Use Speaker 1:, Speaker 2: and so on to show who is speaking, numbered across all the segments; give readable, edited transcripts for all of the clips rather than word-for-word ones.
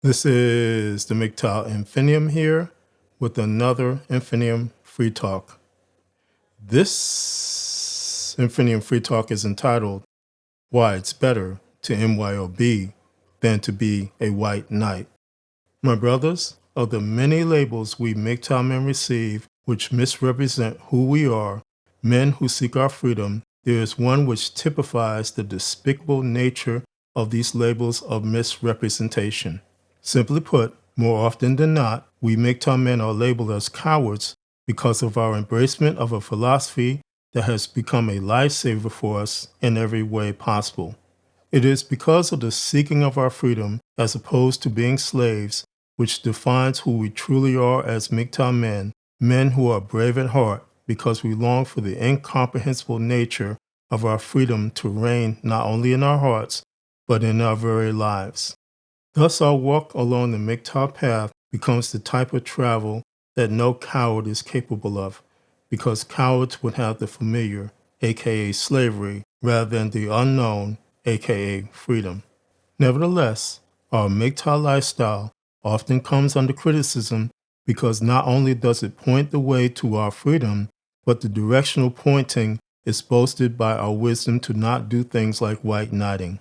Speaker 1: This is the MGTOW Infinium here with another Infinium Free Talk. This Infinium Free Talk is entitled, Why It's Better to MYOB Than to Be a White Knight. My brothers, of the many labels we MGTOW men receive which misrepresent who we are, men who seek our freedom, there is one which typifies the despicable nature of these labels of misrepresentation. Simply put, more often than not, we MGTOW men are labeled as cowards because of our embracement of a philosophy that has become a lifesaver for us in every way possible. It is because of the seeking of our freedom as opposed to being slaves which defines who we truly are as MGTOW men, men who are brave at heart because we long for the incomprehensible nature of our freedom to reign not only in our hearts, but in our very lives. Thus our walk along the MGTOW path becomes the type of travel that no coward is capable of, because cowards would have the familiar, aka slavery, rather than the unknown, aka freedom. Nevertheless, our MGTOW lifestyle often comes under criticism because not only does it point the way to our freedom, but the directional pointing is boasted by our wisdom to not do things like white knighting.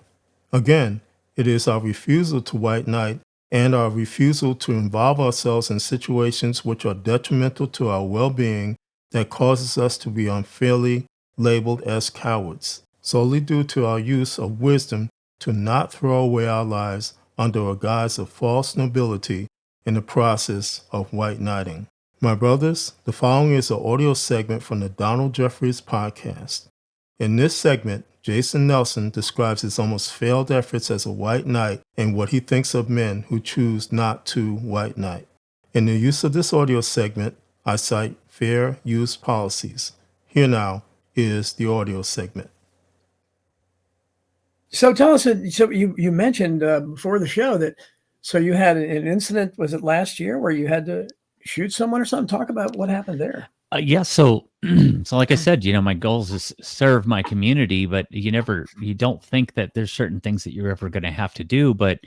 Speaker 1: Again, it is our refusal to white knight and our refusal to involve ourselves in situations which are detrimental to our well-being that causes us to be unfairly labeled as cowards, solely due to our use of wisdom to not throw away our lives under a guise of false nobility in the process of white knighting. My brothers, the following is an audio segment from the Donald Jeffries podcast. In this segment, Jason Nelson describes his almost failed efforts as a white knight and what he thinks of men who choose not to white knight. In the use of this audio segment, I cite fair use policies. Here now is the audio segment.
Speaker 2: So tell us, so you mentioned before the show that, so you had an incident, was it last year, where you had to shoot someone or something? Talk about what happened there.
Speaker 3: Yeah. So like I said, my goals is serve my community, but you don't think that there's certain things that you're ever going to have to do. But,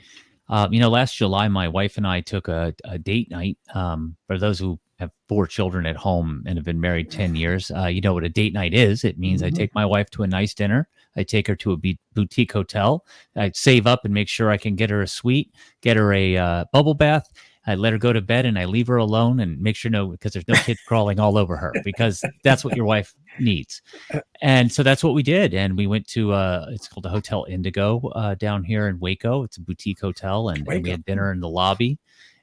Speaker 3: last July, my wife and I took a date night. For those who have 4 children at home and have been married 10 years, you know what a date night is. It means I take my wife to a nice dinner. I take her to a boutique hotel. I save up and make sure I can get her a suite, get her a bubble bath. I let her go to bed and I leave her alone and make sure because there's no kids crawling all over her, because that's what your wife needs. And so that's what we did. And we went to, it's called the Hotel Indigo down here in Waco. It's a boutique hotel. And we had dinner in the lobby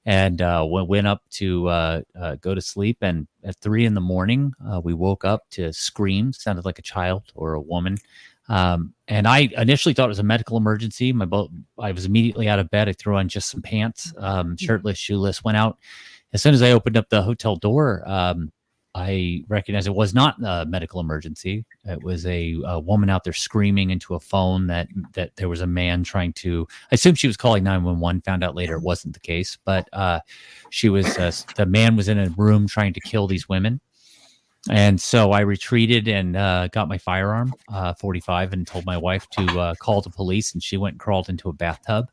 Speaker 3: and went up to go to sleep. And at 3 a.m, we woke up to screams, sounded like a child or a woman. And I initially thought it was a medical emergency. I was immediately out of bed. I threw on just some pants, shirtless, shoeless, went out. As soon as I opened up the hotel door, I recognized it was not a medical emergency. It was a woman out there screaming into a phone that there was a man trying to, I assumed she was calling 911, found out later it wasn't the case, but the man was in a room trying to kill these women. And so I retreated and got my firearm, 45, and told my wife to call the police. And she went and crawled into a bathtub.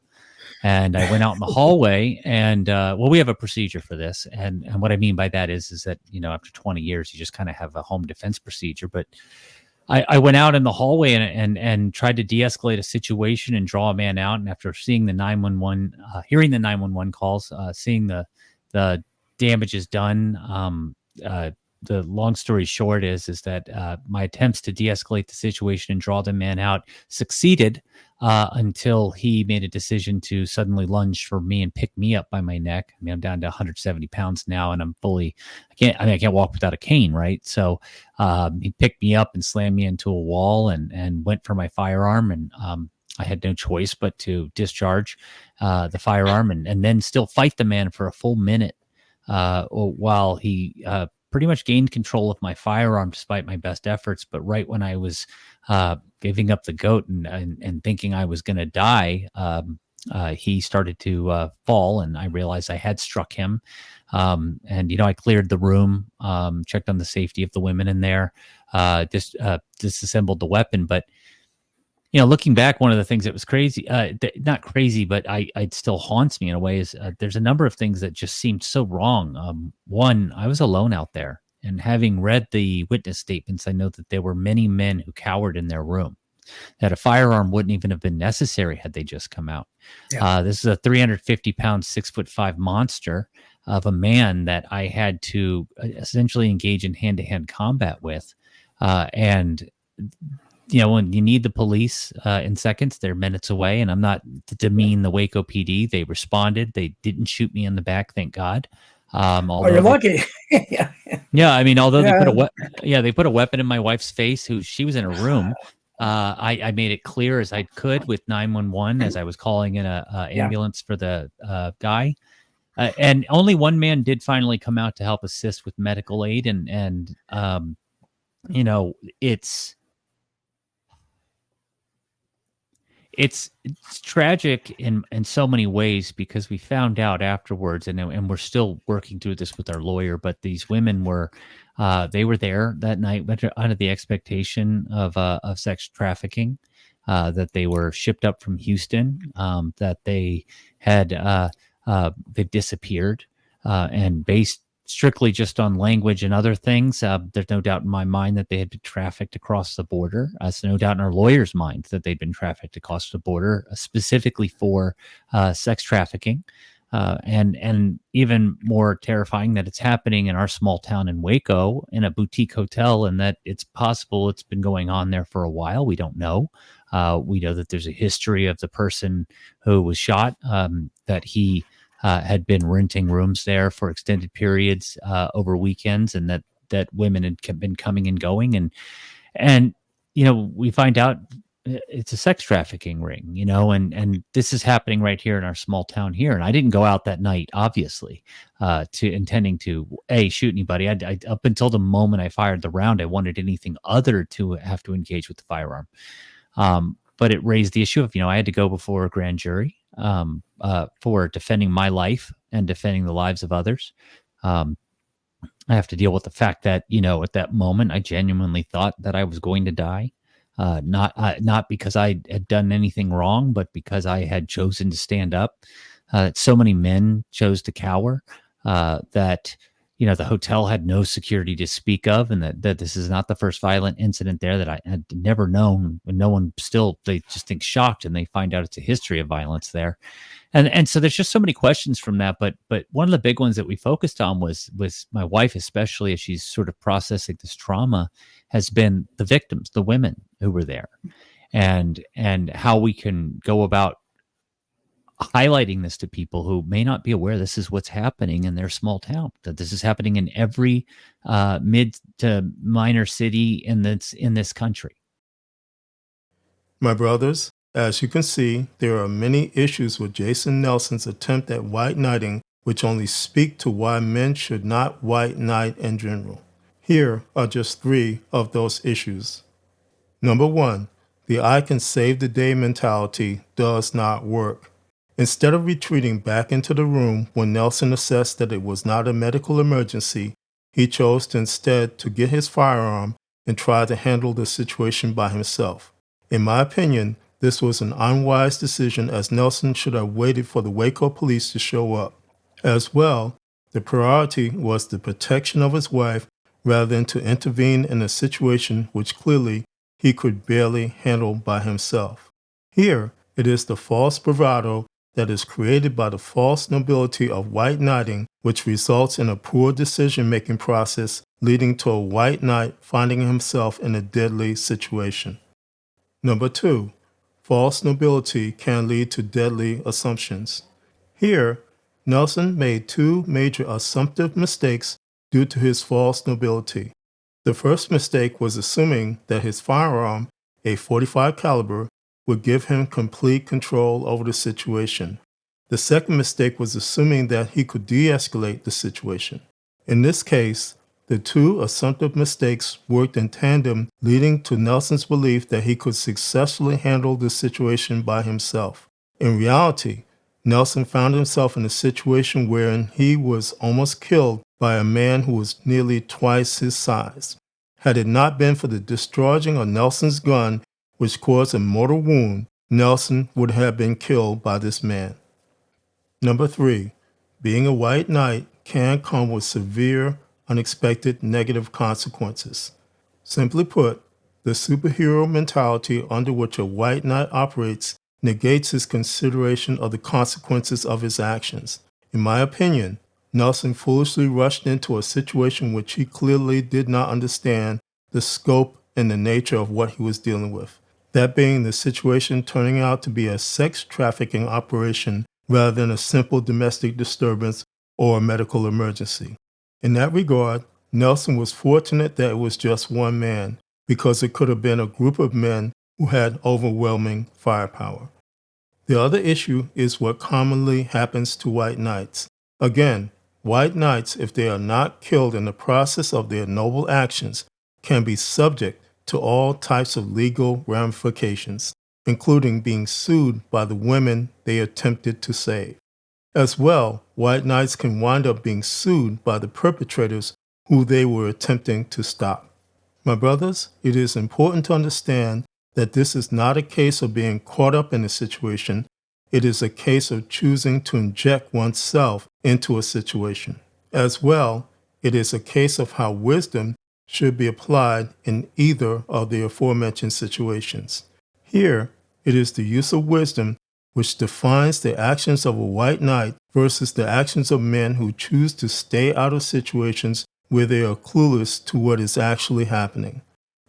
Speaker 3: And I went out in the hallway. And we have a procedure for this. And what I mean by that is that after 20 years, you just kind of have a home defense procedure. But I went out in the hallway and tried to de-escalate a situation and draw a man out. And after seeing the 911, hearing the 911 calls, seeing the damages done. The long story short is that my attempts to de-escalate the situation and draw the man out succeeded until he made a decision to suddenly lunge for me and pick me up by my neck. I mean, I'm down to 170 pounds now, and I can't walk without a cane, right? So he picked me up and slammed me into a wall and went for my firearm, and I had no choice but to discharge the firearm and then still fight the man for a full minute while he pretty much gained control of my firearm despite my best efforts. But right when I was giving up the goat and thinking I was going to die, he started to fall, and I realized I had struck him. And I cleared the room, checked on the safety of the women in there, disassembled the weapon. But Looking back, one of the things that was crazy, not crazy, but it still haunts me in a way is there's a number of things that just seemed so wrong. One, I was alone out there, and having read the witness statements, I know that there were many men who cowered in their room, that a firearm wouldn't even have been necessary had they just come out.
Speaker 2: Yeah.
Speaker 3: This is a 350-pound, 6'5" monster of a man that I had to essentially engage in hand-to-hand combat with. And when you need the police in seconds, they're minutes away. And I'm not to demean the Waco PD. They responded. They didn't shoot me in the back, thank God.
Speaker 2: Oh, you're lucky.
Speaker 3: Yeah. Yeah, I mean, although
Speaker 2: Yeah.
Speaker 3: they put a weapon in my wife's face, she was in a room. I made it clear as I could with 911 as I was calling in a ambulance for the guy. And only one man did finally come out to help assist with medical aid. And it's tragic in so many ways, because we found out afterwards, and we're still working through this with our lawyer, but these women were they were there that night under the expectation of sex trafficking, that they were shipped up from Houston, that they had they've disappeared, and based strictly just on language and other things, there's no doubt in my mind that they had been trafficked across the border. There's no doubt in our lawyer's mind that they'd been trafficked across the border, specifically for sex trafficking. And even more terrifying that it's happening in our small town in Waco in a boutique hotel, and that it's possible it's been going on there for a while. We don't know. We know that there's a history of the person who was shot, that he had been renting rooms there for extended periods over weekends, and that women had been coming and going, and we find out it's a sex trafficking ring, and this is happening right here in our small town here. And I didn't go out that night, obviously, intending to shoot anybody. I up until the moment I fired the round, I wanted anything other to have to engage with the firearm. But it raised the issue of, I had to go before a grand jury for defending my life and defending the lives of others. I have to deal with the fact that, at that moment, I genuinely thought that I was going to die. Not because I had done anything wrong, but because I had chosen to stand up. So many men chose to cower, that the hotel had no security to speak of, and that this is not the first violent incident there that I had never known. And no one they just think shocked, and they find out it's a history of violence there. And so there's just so many questions from that. But one of the big ones that we focused on was my wife, especially as she's sort of processing this trauma, has been the victims, the women who were there, and how we can go about highlighting this to people who may not be aware this is what's happening in their small town, that this is happening in every mid to minor city in this country.
Speaker 1: My brothers, as you can see, there are many issues with Jason Nelson's attempt at white knighting, which only speak to why men should not white knight in general. Here are just 3 of those issues. Number 1, the I can save the day mentality does not work. Instead of retreating back into the room when Nelson assessed that it was not a medical emergency, he chose to instead to get his firearm and try to handle the situation by himself. In my opinion, this was an unwise decision, as Nelson should have waited for the Waco police to show up. As well, the priority was the protection of his wife rather than to intervene in a situation which clearly he could barely handle by himself. Here, it is the false bravado that is created by the false nobility of white knighting, which results in a poor decision-making process, leading to a white knight finding himself in a deadly situation. Number 2, false nobility can lead to deadly assumptions. Here, Nelson made 2 major assumptive mistakes due to his false nobility. The first mistake was assuming that his firearm, a .45 caliber, would give him complete control over the situation. The second mistake was assuming that he could de-escalate the situation. In this case, the 2 assumptive mistakes worked in tandem, leading to Nelson's belief that he could successfully handle the situation by himself. In reality, Nelson found himself in a situation wherein he was almost killed by a man who was nearly twice his size. Had it not been for the discharging of Nelson's gun which caused a mortal wound, Nelson would have been killed by this man. Number 3, being a white knight can come with severe, unexpected negative consequences. Simply put, the superhero mentality under which a white knight operates negates his consideration of the consequences of his actions. In my opinion, Nelson foolishly rushed into a situation which he clearly did not understand the scope and the nature of what he was dealing with. That being the situation turning out to be a sex trafficking operation rather than a simple domestic disturbance or a medical emergency. In that regard, Nelson was fortunate that it was just one man, because it could have been a group of men who had overwhelming firepower. The other issue is what commonly happens to white knights. Again, white knights, if they are not killed in the process of their noble actions, can be subject to all types of legal ramifications, including being sued by the women they attempted to save. As well, white knights can wind up being sued by the perpetrators who they were attempting to stop. My brothers, it is important to understand that this is not a case of being caught up in a situation. It is a case of choosing to inject oneself into a situation. As well, it is a case of how wisdom should be applied in either of the aforementioned situations. Here, it is the use of wisdom which defines the actions of a white knight versus the actions of men who choose to stay out of situations where they are clueless to what is actually happening.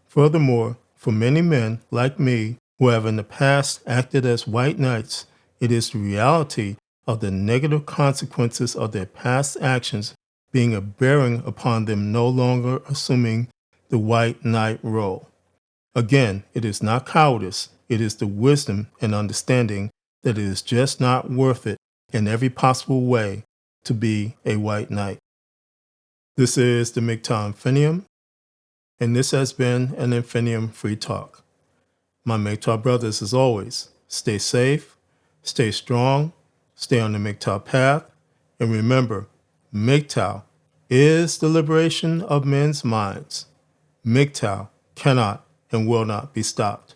Speaker 1: Furthermore, for many men like me who have in the past acted as white knights, it is the reality of the negative consequences of their past actions being a bearing upon them no longer assuming the white knight role. Again, it is not cowardice, it is the wisdom and understanding that it is just not worth it in every possible way to be a white knight. This is the MGTOW Infinium, and this has been an Infinium Free Talk. My MGTOW brothers, as always, stay safe, stay strong, stay on the MGTOW path, and remember, MGTOW is the liberation of men's minds. MGTOW cannot and will not be stopped.